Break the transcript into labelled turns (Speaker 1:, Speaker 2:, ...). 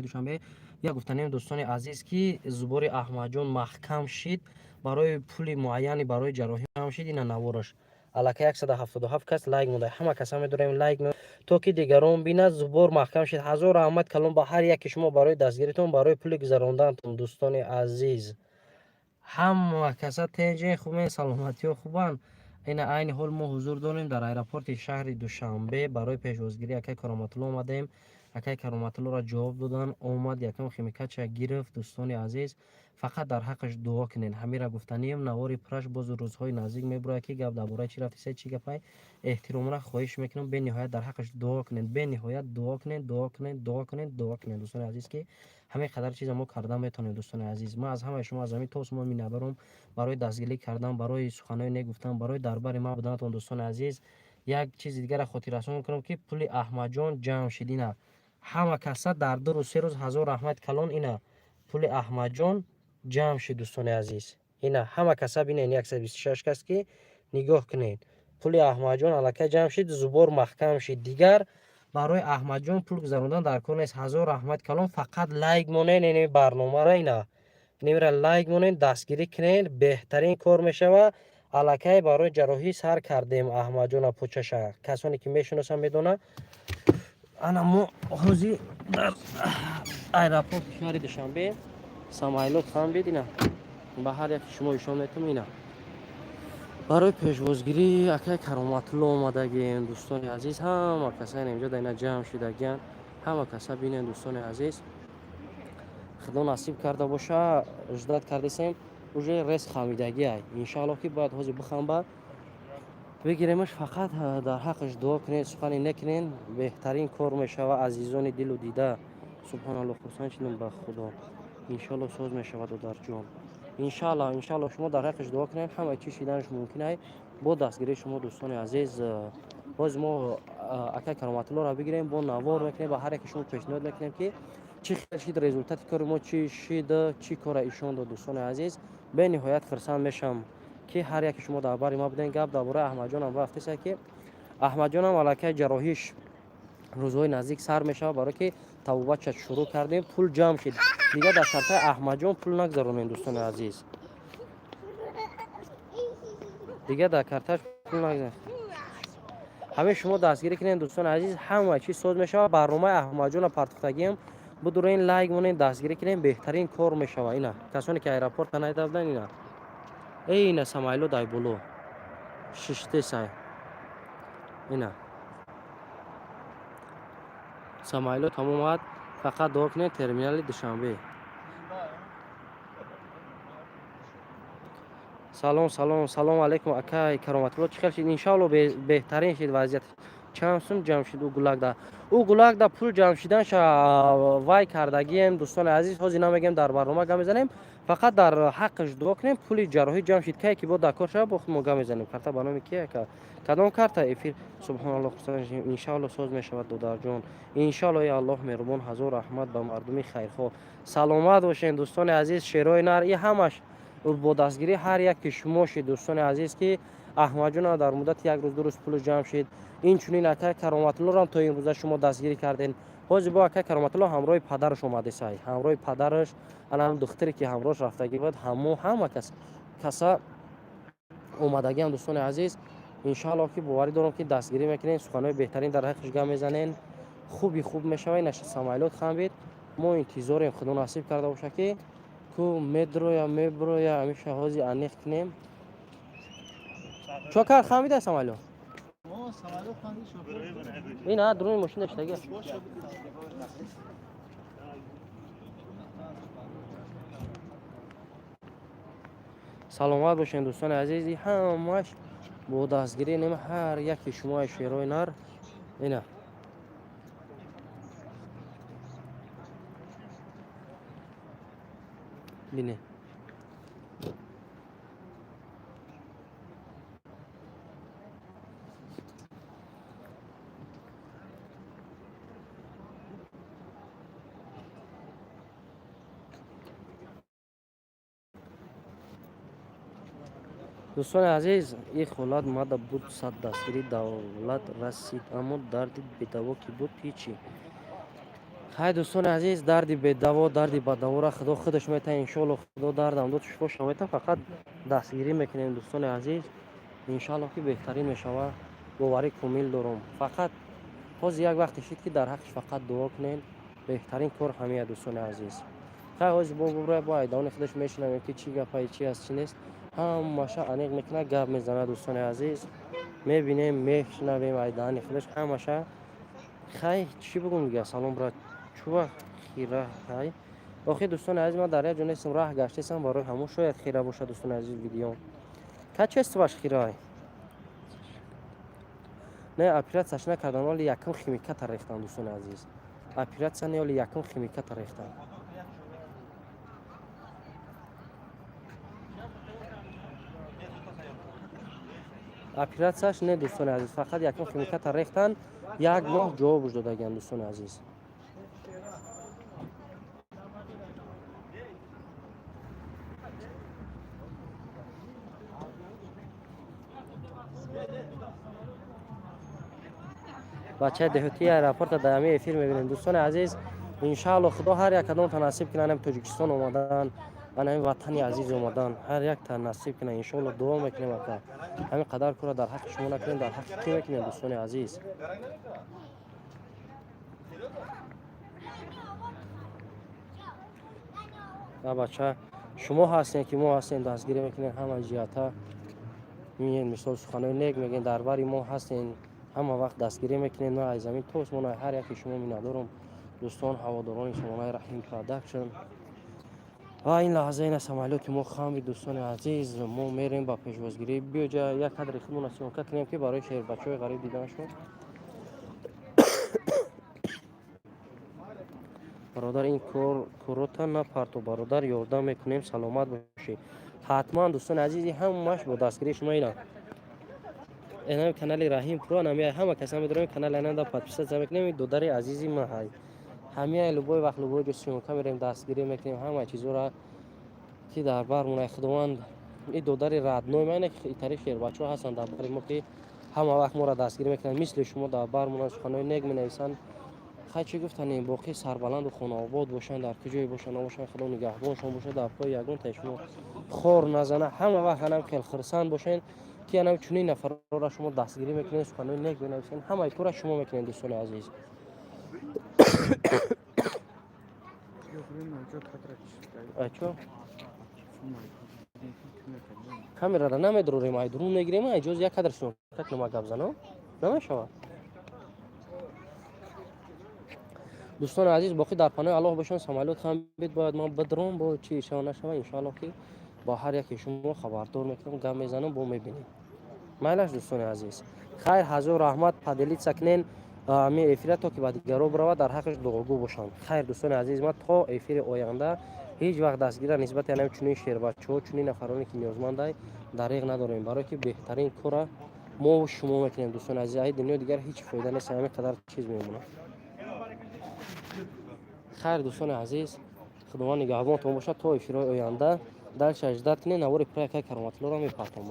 Speaker 1: душанбе як гуфтанем дӯстони азиз ки зубори аҳмадҷон маҳкам шид барои пули муайяни барои ҷарроҳӣ ҳам шид. ина навораш аллакай 177 кас лайк монда. ҳама каса медорем лайк то ки дигарон бинад. зубор маҳкам шид. ҳазор раҳмат калон ба ҳар яке шумо барои дастгиритон, барои пули гузарондантон. дӯстони азиз ҳама каса тенҷен хубен, саломатиё хубан. ина айни ҳол мо ҳузур дорем дар аэропорти шаҳри душанбе барои пешвозгири акаи Кароматуло омадем. акаи Кароматулоро ҷавоб додан омад, якам химикача гирифт. дӯстони азиз фақат дар ҳаққаш дуо кунед. ҳамира гуфтанем навори пураш бозу рӯзҳои наздик мебурад ки гап дар бораи чӣ рафтиса чӣ гапай эҳтиромона хоҳиш мекунам бениҳоят дар ҳаққаш дуо кунед. бениҳоят дуо кунед, дуо кунед, дуо кунед, дуо кунед. дӯстони азиз ки ҳамин қадар чиза мо карда метавонем. дӯстони азиз ман аз ҳамаи шумо аз замин то осмон миннатдорам барои дастгирӣ кардан, барои суханои не гуфтан, барои дарбари ман буданатон. дӯстони азиз як чизи дигаро хотиррасон мекунам ки пули аҳмадҷон ҷамъ шид. ина ҳама каса дар 2 рӯз 3 рӯз ҳазор раҳмат калон. ина пули аҳмадҷон ҷамъ шид. дӯстони азиз ина ҳама каса бинен 126 кас ки нигоҳ кунед. пули аҳмадҷон аллакай ҷамъ шид. зубор маҳкам шид. дигар барои аҳмадҷон пул гузарондан дар кор нест. ҳазор раҳмат калон. фақат лайк монед ин барномаро. ина инамира лайк монед, дастгирӣ кунед. беҳтарин кор мешавад. аллакай барои ҷарроҳӣ сар кардем аҳмадҷона почаша. касоне ки мешиносам медонад. ана мо ҳозир дар аэропорти шаҳри душанбе самойлот хан бидина ба ҳар яке шумо ишон метавонам. ина барои пешвозгирии акаи Кароматуло омадагем. дӯстони азиз ҳама каса инҷо да ина ҷамъ шудагиян. ҳама каса бинен. дӯстони азиз худо насиб карда боша ждат кардесем уже рез хамидагиай иншоалло ки бояд ҳозир бихамба бигиремаш. фақат дар ҳаққаш дуо кунед, сухане некунед. беҳтарин кор мешавад. азизони дилу дида субҳаналло хурсанд шидам ба худо. иншоалло соз мешавад додарҷон. иншоалло шумо дар ҳаққаш дуо кунед. ҳама чиз шиданаш мумкин ай бо дастгирии шумо. дӯстони азиз боз мо акаи Кароматулоро бигирем, бо навор мекунем. ба ҳар яке шумо пешниҳод мекунем ки чӣ хел шид результати кори мо, чӣ шид, чӣ кора ишон дод. дӯстони азиз бениҳоят хурсанд мешавам ки ҳар яке шумо дар бари ма будем. гап дар бораи аҳмадҷонам рафтиса ки аҳмадҷонам аллакай ҷарроҳиш рӯзҳои наздик сар мешавад. барое ки табобатша шурӯъ кардем. пул ҷамъ шид. дигар дар картаи аҳмадҷон пул нагзаронем. дӯстони азиз дигар дар картааш пул нагзаронем. ҳамин шумо дастгирӣ кунед. дӯстони азиз ҳама чиз соз мешавад. барномаи аҳмадҷона партофтагиам будурен лайк монед, дастгирӣ кунем. беҳтарин кор мешавад. ина касоне ки аэропорта найда буданд. ина ина самойлот ай боло шиштесай. ина самойлот ҳамомад. фақат дуо кунед терминали душанбе. салом алейкум акаи Кароматуло чӣ хел шид? иншоалло беҳтарин шид вазъият. чанд сум ҷамъ шид у гулакда пул ҷамъ шиданша вай кардагием. дӯстони азиз ҳозир намегем дар барнома гап мезанем. фақат дар ҳаққаш дуо кунем. пули ҷарроҳӣ ҷамъ шид. кае ки бо дар кор шавад бо худ мо гап мезанем. карта барноми кие кадом карта эфир субҳаналло иншоалло соз мешавад додарҷон. иншоалло я аллоҳ меҳрубон. ҳазор раҳмат ба мардуми хайрхоҳ. саломат бошед дӯстони азиз. шерои нар и ҳамаш бо дастгирии ҳар яки шумо шид. дӯстони азиз ки аҳмадҷона дар муддати 1 рӯз 2 рӯз пулу ҷамъ шид. инчунин акаи Кароматулоро то имрӯза шумо дастгирӣ карден. ҳозир бо акаи Кароматуло ҳамроҳи падараш омадесай. ҳамроҳи падараш анам духтаре ки ҳамроҳш рафтагӣ буд. ҳама каса омадагиам. дӯстони азиз иншоалло ки боварӣ дорам ки дастгирӣ мекунем. суханои беҳтарин дар ҳаққаш гап мезанем. хуби хуб мешавад. ина самойлот хан бид. мо интизорем худо насиб карда боша ки ку медроя ҳамеша ҳозир аниқ кунем. чокар хамида самойлот ина дуруни мошин даштаги саломат бошед дӯстони азиз. ҳамаш бо дастгирӣ нем ҳар яки шумо шерои нар. ина бине дӯстони азиз ин холат мада буд 100 дастгирии давлат расид. аммо дарди бедаво ки буд ҳичи خیر دوستان عزیز، دردی به دوا دردی با دوا خدا خودش میته. انشالله خدا دردم داد شفا شویته. فقط دستگیری میکنیم دوستان عزیز، انشالله که بهترین میشوه. باوری کامل دارم. فقط باز یک وقت شد که در حقش فقط دعا کنین. بهترین کار همه دوستان عزیز. خیر از بابا با ایدان خودش میشنویم که چی گپای چی است چی نیست. هم ماشا انیق میکنه گپ میزنه دوستان عزیز. میبینیم میشنویم ایدان خودش همشه. خیر چی بگم دیگه. سلام برات چوبا خیره. خیر آخه دوستان عزیز، من در یک جونه اسم راه گشتم برای همون شاید خیره باشه دوستان عزیز ویدیو. که چه است باش خیره؟ نه اپرات سش نکردن ولی یکم خیمیکات ریختن دوستان عزیز. اپرات سنی ولی یکم خیمیکات ریختن. اپرات سش نه دوستان عزیز، فقط یکم خیمیکات ریختن. یک ماه جواب دادن دوستان عزیز. بچه دهاتی اروپورتدایم افیر میبینید دوستان عزیز. ان شاء الله خدا هر یک کدام تناسب کنه. هم تاجیکستان اومدن، همین وطن عزیز اومدن، هر یک تناسب کنه. ان شاء الله دعا میکنیم که همین قدر کار در حق شما نکنیم، در حق کی میکنیم دوستان عزیز. بچه شما هستین که ما هستیم دستگیری میکنین همه جهتا. میگین مثال سخنای نیک میگین درباره ما هستین، همه وقت دستگیری میکنین. ما از زمین توست ما هر یکی شما میندارم دوستان هواداران شما رحیم پروداکشن. و این لحظه این سمالوت ما خام دوستان عزیز ما میریم با پشوازگیری بیوجا یک قدر خودمون نسیم کنیم که برای شهر بچهای غریب دیدن شد. برادر این کروتا نپرتو برادر یاردم میکنیم سلامت باشی. حتما دوستان عزیزی همش با دستگیری شما اینا کانال رحیم پرو نمیای همه کسا میدونم کانال اینا دا پادپیشیتس میکنیم. دو در عزیزی ما های همه لوبای وقت لوبای جو شما میریم دستگیری میکنیم همه چیزا را که در برمون خداوند. این دو در رادنوی من که طریق شهر بچه‌ها هستن در بر ما که همه وقت ما را دستگیری میکنن مثل شما در برمون سخنای نیک مینویسن. خیلی چی گفتن باقی سربلند و خانه آباد باشن، در کجای باشن باشن خدا نگهبانشون باشه، در پای یگان تا شما خور نزنه. همه وقت هم خیلی خرسان باشین که انا چنین نفر را شما دستگیری میکنین سخنای نیک بنویسین. همه کارا شما میکنین دوستان عزیز. اچو کامera را نمیدروریم ای درون میگیریم اجازه یک قدر شما تک نما گپ زنم نمیشوه دوستان عزیز. باقی در پناه الله باشن سمالوت هم بید باید ما بدرون با چی شما نشوه ان شاء الله که با هر یک شما خبردار میکنم گپ میزنم با میبینیم. مایلش دوستان عزیز. خیر حضور رحمت پدلیت سکنین می افیرت تا که بعد دیگرو برو در حقش دعاگو باشن. خیر دوستان عزیز ما تا افیر آینده هیچ وقت دستگیر نسبت همین چنین شهر بچه‌ها چنین نفرانی که نیازمند دریغ نداریم برای که بهترین کار ما و شما میکنیم دوستان عزیز. ای دنیا دیگر هیچ فایده نیست، همین قدر چیز میمونه. خیر دوستان عزیز خداوند نگهبانتون باشه تا افیر آینده. دل شجدت کنین نوار پرک کراماتلو را میپرتم.